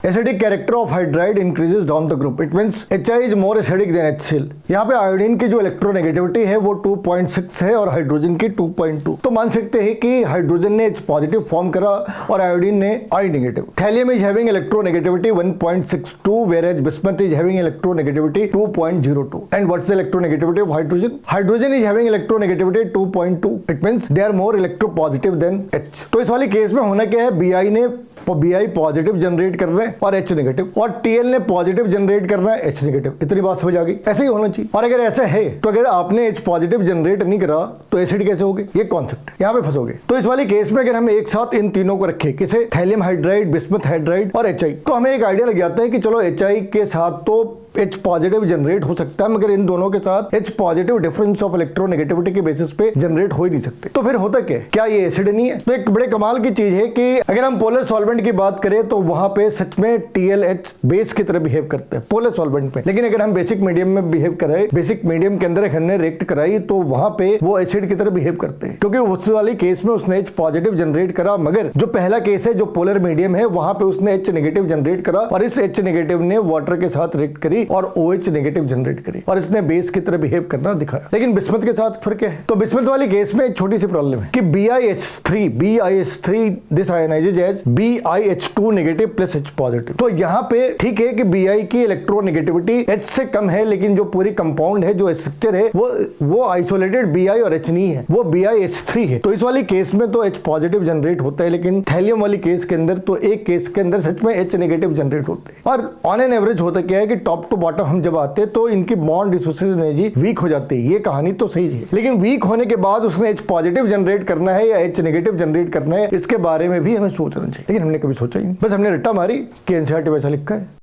Acidic character of hydride increases down the group, it means HI is more acidic then HCl। यहाँ पे iodine की जो electronegativity है वो 2.6 है और हाइड्रोजन की 2.2। तो मान सकते हैं कि हाइड्रोजन ने H पॉजिटिव फॉर्म करा और आयोडीन ने I negative. Thallium is having electronegativity 1.62 whereas bismuth is having electronegativity 2.02। and what's the electronegativity of hydrogen? Hydrogen is having electronegativity 2.2, it means they are more electropositive than H। तो इस वाली case में होना क्या है, Bi ने Bi positive generate कर रहे हैं और H नेगेटिव, और Tl ने पॉजिटिव जनरेट कर रहा है H नेगेटिव। इतनी बात समझ आ गई, ऐसे ही होना चाहिए। और अगर ऐसा है तो अगर आपने H पॉजिटिव जनरेट नहीं करा तो एसिड कैसे होगे, ये कॉन्सेप्ट यहाँ पे फंसोगे। तो इस वाली केस में अगर हम एक साथ इन तीनों को रखें, किसे, थैलियम हाइड्राइड, बिस्मथ हाइड्राइड और HI, तो हमें एक आइडिया लग जाता है कि चलो HI के साथ तो H पॉजिटिव जनरेट हो सकता है, मगर इन दोनों के साथ H positive difference of electronegativity के बेसिस पे जनरेट हो ही नहीं सकते। तो फिर होता क्या ये एसिड नहीं है? तो एक बड़े कमाल की चीज है कि अगर हम पोलर सॉल्वेंट की बात करें तो वहां पे सच में TLH बेस की तरह बिहेव करते हैं पोलर सॉल्वेंट पे, लेकिन अगर हम बेसिक मीडियम में बिहेव कराए, बेसिक मीडियम के अंदर हमने रिएक्ट कराई तो वहां पे वो एसिड की तरह बिहेव करते हैं, क्योंकि उस वाली केस में उसने H पॉजिटिव जनरेट करा, मगर जो पहला केस है जो पोलर मीडियम है वहां पे उसने H नेगेटिव जनरेट करा और इस H नेगेटिव ने वाटर के साथ रिएक्ट करी और OH नेगेटिव जनरेट करी और इसने बेस की तरह बिहेव करना दिखाया। लेकिन बिस्मथ के साथ फिर क्या है? तो बिस्मथ वाली केस में एक छोटी सी प्रॉब्लम है कि BiH3 this ionizes as BiH2 negative plus H positive. तो यहाँ पे ठीक है कि Bi की इलेक्ट्रोनेगेटिविटी H से कम है, लेकिन जो पूरी कंपाउंड है, जो स्ट्रक्चर है वो आइसोलेटेड Bi और H नहीं है, वो BiH3 है। तो इस वाली केस में तो H पॉजिटिव जनरेट होता है, लेकिन थैलियम वाली केस के अंदर तो एक केस के अंदर सच में H नेगेटिव जनरेट होते हैं। और ऑन एन एवरेज होता क्या है कि टॉप टू बॉटम हम जब आते तो इनकी बॉन्ड डिसोसिएशन एनर्जी वीक हो जाती है। ये कहानी तो सही है, लेकिन वीक होने के बाद उसने H पॉजिटिव जनरेट करना है या H नेगेटिव जनरेट करना है, इसके बारे में भी हमें सोचना चाहिए। लेकिन हमने कभी सोचा ही नहीं, बस हमने रट्टा मारी कि एनसीईआरटी वैसा लिखा है।